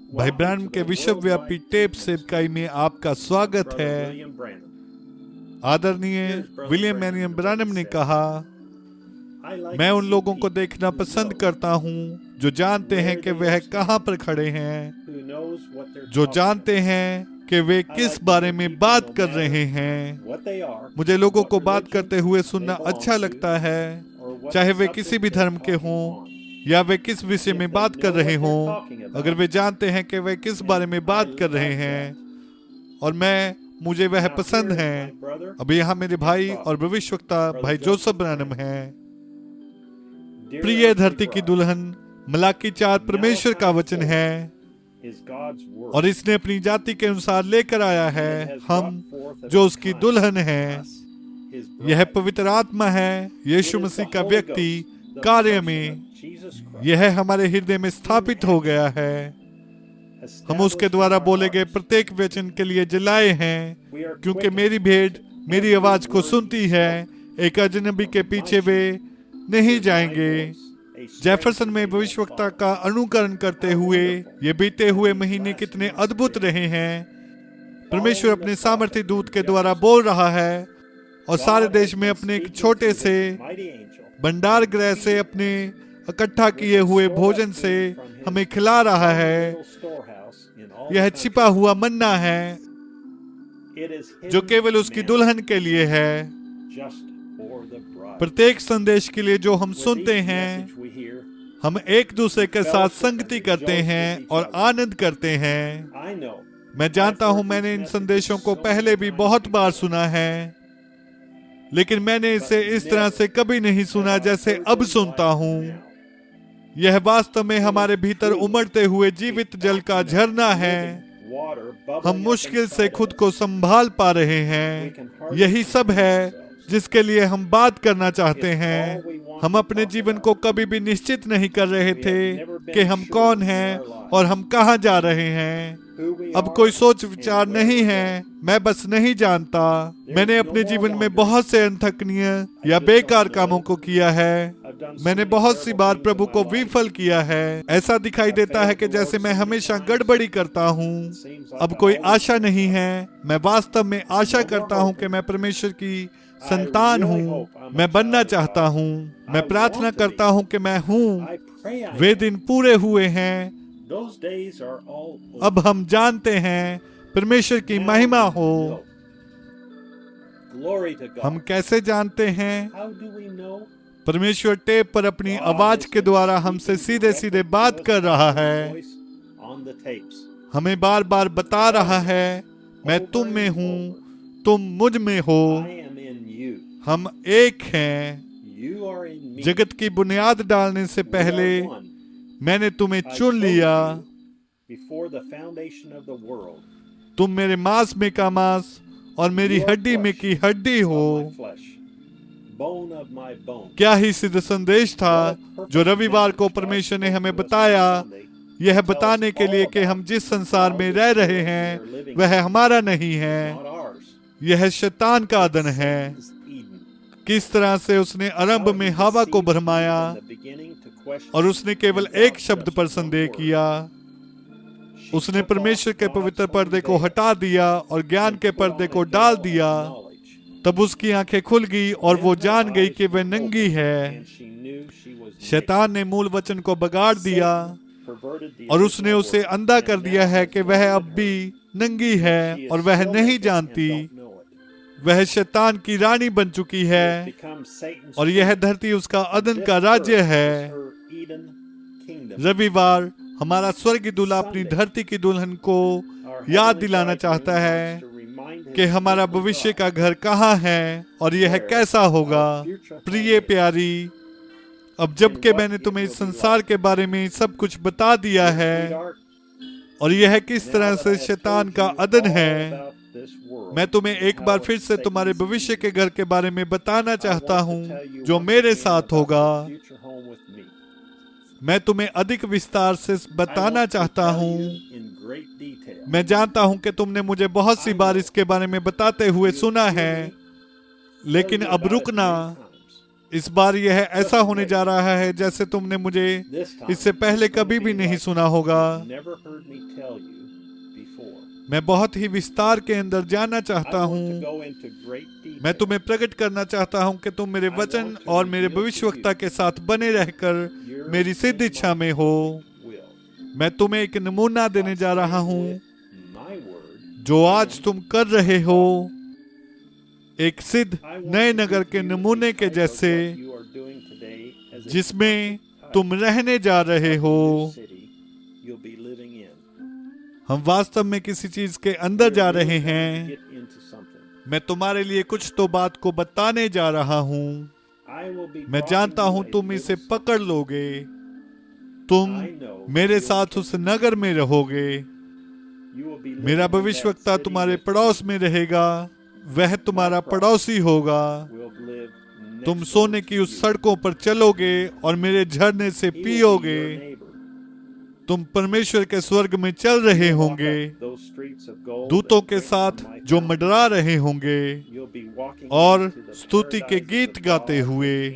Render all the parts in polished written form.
भाई ब्रानम के विश्वव्यापी टेप सेवकाई में आपका स्वागत है। आदरणीय विलियम मैनियम ब्रानम ने कहा, मैं उन लोगों को देखना पसंद करता हूं जो जानते हैं कि वह कहां पर खड़े हैं, जो जानते हैं कि वे किस बारे में बात कर रहे हैं। मुझे लोगों को बात करते हुए सुनना अच्छा लगता है, चाहे वे किसी भी धर्म के हों या वे किस विषय में बात कर रहे हों। अगर वे जानते हैं कि वे किस बारे में बात कर रहे हैं और मुझे वह पसंद है। अभी यहाँ मेरे भाई और भविष्यवक्ता भाई जोसेफ ब्रानम हैं। प्रिय धरती की दुल्हन, मलाकी 4 परमेश्वर का वचन है और इसने अपनी जाति के अनुसार लेकर आया है हम जो उसकी दुल्हन है। यह पवित्र आत्मा है, यीशु मसीह का व्यक्ति कार्य में। यह हमारे हृदय में स्थापित हो गया है। हम उसके द्वारा बोले गए प्रत्येक वचन के लिए जलाए हैं, क्योंकि मेरी भेड़ मेरी आवाज को सुनती है। एक अजनबी के पीछे वे नहीं जाएंगे। जेफरसन में भविष्यवक्ता का अनुकरण करते हुए ये बीते हुए महीने कितने अद्भुत रहे हैं। परमेश्वर अपने सामर्थी दूत के द्वारा बोल रहा है और सारे देश में अपने एक छोटे से भंडार गृह से अपने इकट्ठा किए हुए भोजन से हमें खिला रहा है। यह छिपा हुआ मन्ना है जो केवल उसकी दुल्हन के लिए है। प्रत्येक संदेश के लिए जो हम सुनते हैं, हम एक दूसरे के साथ संगति करते हैं और आनंद करते हैं। मैं जानता हूं, मैंने इन संदेशों को पहले भी बहुत बार सुना है, लेकिन मैंने इसे इस तरह से कभी नहीं सुना जैसे अब सुनता हूं। यह वास्तव में हमारे भीतर उमड़ते हुए जीवित जल का झरना है। हम मुश्किल से खुद को संभाल पा रहे हैं। यही सब है जिसके लिए हम बात करना चाहते हैं। हम अपने जीवन को कभी भी निश्चित नहीं कर रहे थे कि हम कौन हैं और हम कहां जा रहे हैं। अब कोई सोच विचार नहीं है, मैं बस नहीं जानता। मैंने अपने जीवन में बहुत से अनथकनीय या बेकार कामों को किया है। मैंने बहुत सी बार प्रभु को विफल किया है। ऐसा दिखाई देता है कि जैसे मैं हमेशा गड़बड़ी करता हूँ। अब कोई आशा नहीं है। मैं वास्तव में आशा करता हूँ कि मैं परमेश्वर की संतान हूँ। मैं बनना चाहता हूँ। मैं प्रार्थना करता हूँ कि मैं हूँ। वे दिन पूरे हुए हैं। अब हम जानते हैं। परमेश्वर की महिमा हो। हम कैसे जानते हैं? परमेश्वर टेप पर अपनी आवाज के द्वारा हमसे सीधे सीधे बात कर रहा है। हमें बार बार बता रहा है, मैं तुम में हूँ, तुम मुझ में हो, हम एक हैं। जगत की बुनियाद डालने से पहले मैंने तुम्हें चुन लिया। तुम मेरे मांस में का मांस और मेरी हड्डी में की हड्डी हो। क्या ही सिद्ध संदेश था जो रविवार को परमेश्वर ने हमें बताया, यह बताने के लिए कि हम जिस संसार में रह रहे हैं वह हमारा नहीं है, यह शैतान का अदन है। किस तरह से उसने आरंभ में हवा को भरमाया और उसने केवल एक शब्द पर संदेह किया। उसने परमेश्वर के पवित्र पर्दे को हटा दिया और ज्ञान के पर्दे को डाल दिया। तब उसकी आंखें खुल गई और वो जान गई कि वह नंगी है। शैतान ने मूल वचन को बिगाड़ दिया और उसने उसे अंधा कर दिया है कि वह अब भी नंगी है और वह नहीं जानती। वह शैतान की रानी बन चुकी है और यह धरती उसका अदन का राज्य है। रविवार हमारा स्वर्गीय दूल्हा अपनी धरती की दुल्हन को याद दिलाना चाहता है कि हमारा भविष्य का घर कहाँ है और यह कैसा होगा। प्रिय प्यारी, अब जबकि मैंने तुम्हें इस संसार के बारे में सब कुछ बता दिया है और यह किस तरह से शैतान का अदन है, मैं तुम्हें एक बार फिर से तुम्हारे भविष्य के घर के बारे में बताना चाहता हूँ जो मेरे साथ होगा। मैं तुम्हें अधिक विस्तार से बताना चाहता हूँ। मैं जानता हूँ कि तुमने मुझे बहुत सी बार इसके बारे में बताते हुए सुना है, लेकिन अब रुकना। इस बार यह ऐसा होने जा रहा है जैसे तुमने मुझे इससे पहले कभी भी नहीं सुना होगा। मैं बहुत ही विस्तार के अंदर जाना चाहता हूँ। मैं तुम्हें प्रकट करना चाहता हूँ कि तुम मेरे वचन और मेरे भविष्यवक्ता के साथ बने रहकर मेरी सिद्ध इच्छा में हो। मैं तुम्हें एक नमूना देने जा रहा हूँ जो आज तुम कर रहे हो, एक सिद्ध नए नगर के नमूने के जैसे जिसमें तुम रहने जा रहे हो। हम वास्तव में किसी चीज के अंदर जा रहे हैं। मैं तुम्हारे लिए कुछ तो बात को बताने जा रहा हूँ। मैं जानता हूँ तुम इसे पकड़ लोगे। तुम मेरे साथ उस नगर में रहोगे। मेरा भविष्यवक्ता तुम्हारे पड़ोस में रहेगा। वह तुम्हारा पड़ोसी होगा। तुम सोने की उस सड़कों पर चलोगे और मेरे झरने से पियोगे। तुम परमेश्वर के स्वर्ग में चल रहे होंगे, दूतों के साथ जो मंडरा रहे होंगे और स्तुति के गीत गाते हुए।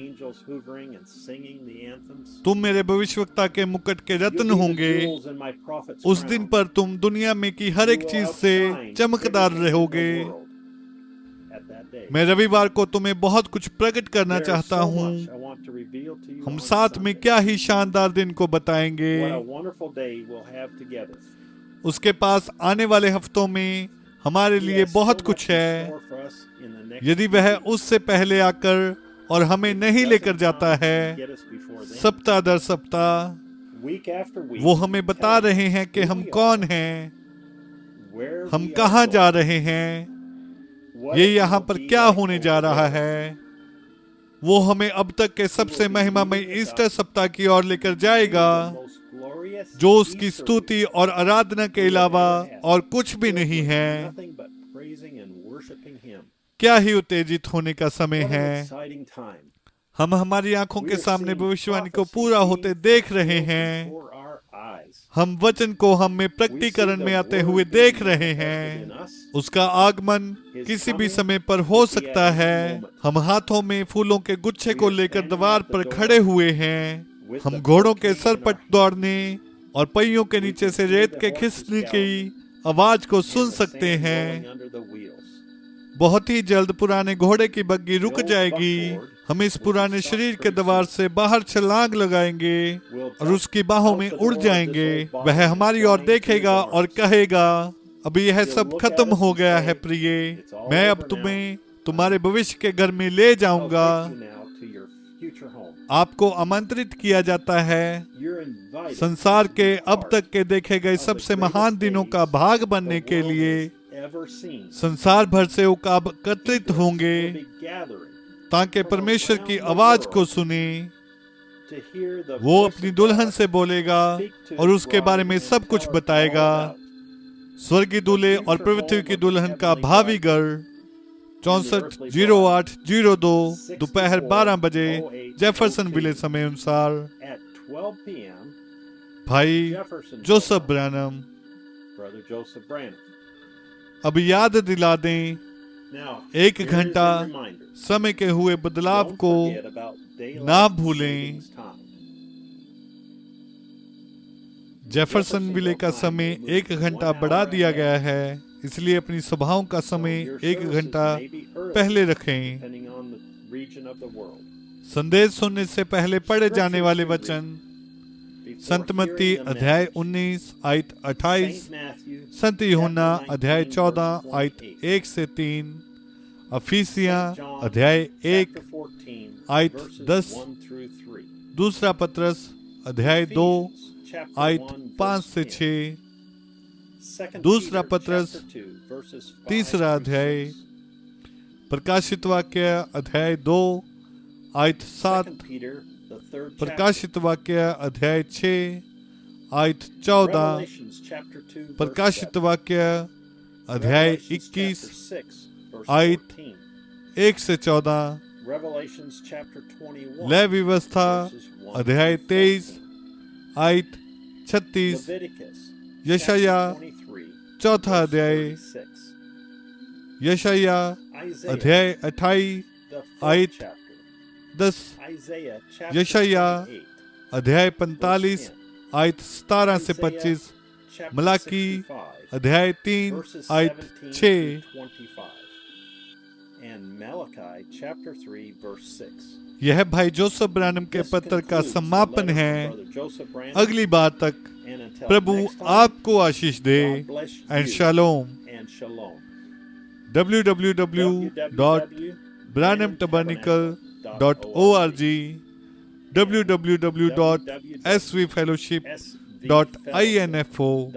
तुम मेरे भविष्यवक्ता के मुकुट के रत्न होंगे। उस दिन पर तुम दुनिया में की हर एक चीज से चमकदार रहोगे। मैं रविवार को तुम्हें बहुत कुछ प्रकट करना चाहता हूँ। हम साथ में क्या ही शानदार दिन को बताएंगे। उसके पास आने वाले हफ्तों में हमारे लिए बहुत कुछ है। यदि वह उससे पहले आकर और हमें नहीं लेकर जाता है, सप्ताह दर सप्ताह वो हमें बता रहे हैं कि हम कौन हैं, हम कहाँ जा रहे हैं, ये यहाँ पर क्या होने जा रहा है। वो हमें अब तक के सबसे महिमामय ईस्टर सप्ताह की ओर लेकर जाएगा, जो उसकी स्तुति और आराधना के अलावा और कुछ भी नहीं है। क्या ही उत्तेजित होने का समय है। हम हमारी आंखों के सामने भविष्यवाणी को पूरा होते देख रहे हैं। हम वचन को हम में प्रकटीकरण में आते हुए देख रहे हैं। उसका आगमन किसी भी समय पर हो सकता है। हम हाथों में फूलों के गुच्छे को लेकर द्वार पर खड़े हुए हैं। हम घोड़ों के सर पर दौड़ने और पहियों के नीचे से रेत के खिसकने की आवाज को सुन सकते हैं। बहुत ही जल्द पुराने घोड़े की बग्गी रुक जाएगी। हम इस पुराने शरीर के द्वार से बाहर छलांग लगाएंगे और उसकी बाहों में उड़ जाएंगे। वह हमारी ओर देखेगा और कहेगा, अभी यह सब खत्म हो गया है प्रिय, मैं अब तुम्हें तुम्हारे भविष्य के घर में ले जाऊंगा। आपको आमंत्रित किया जाता है संसार के अब तक के देखे गए सबसे महान दिनों का भाग बनने के लिए। संसार भर से एकत्रित होंगे ताकि परमेश्वर की आवाज को सुने। वो अपनी दुल्हन से बोलेगा और उसके बारे में सब कुछ बताएगा। स्वर्गीय दूल्हे और पृथ्वी की दुल्हन का भावी घर। 640802 दोपहर 12 बजे जेफरसन विले समय अनुसार। भाई जोसेफ ब्रैनम। अब याद दिला दें, 1 घंटा समय के हुए बदलाव को ना भूलें। जेफरसन विले का समय 1 घंटा बढ़ा दिया गया है, इसलिए अपनी सभाओं का समय 1 घंटा पहले रखें। संदेश सुनने से पहले पढ़े जाने वाले वचन संत मत्ती अध्याय 19 आयत 28, संत यूहन्ना अध्याय 14 आयत 1 से 3, अफीसियां अध्याय 1 आयत 10, दूसरा पत्रस अध्याय 2 आयत 5 से 6, दूसरा पत्रस तीसरा अध्याय, प्रकाशित वाक्य अध्याय 2 आयत 7, प्रकाशित वाक्य अध्याय 6 आयत 14, प्रकाशित वाक्य अध्याय 21 आयत 1 से 14, लय व्यवस्था अध्याय 23 आयत 36, यशाया 4 अध्याय, यशाया अध्याय 28 आयत 10, यशाया अध्याय 45 आयत 17 से 25, मलाकी अध्याय 3 आयत 6, यह भाई जोसेफ ब्रानम के पत्र का समापन है। अगली बार तक प्रभु आपको आशीष दे एंड शालोम। www.branhamtabernacle.org, www.svfellowship.info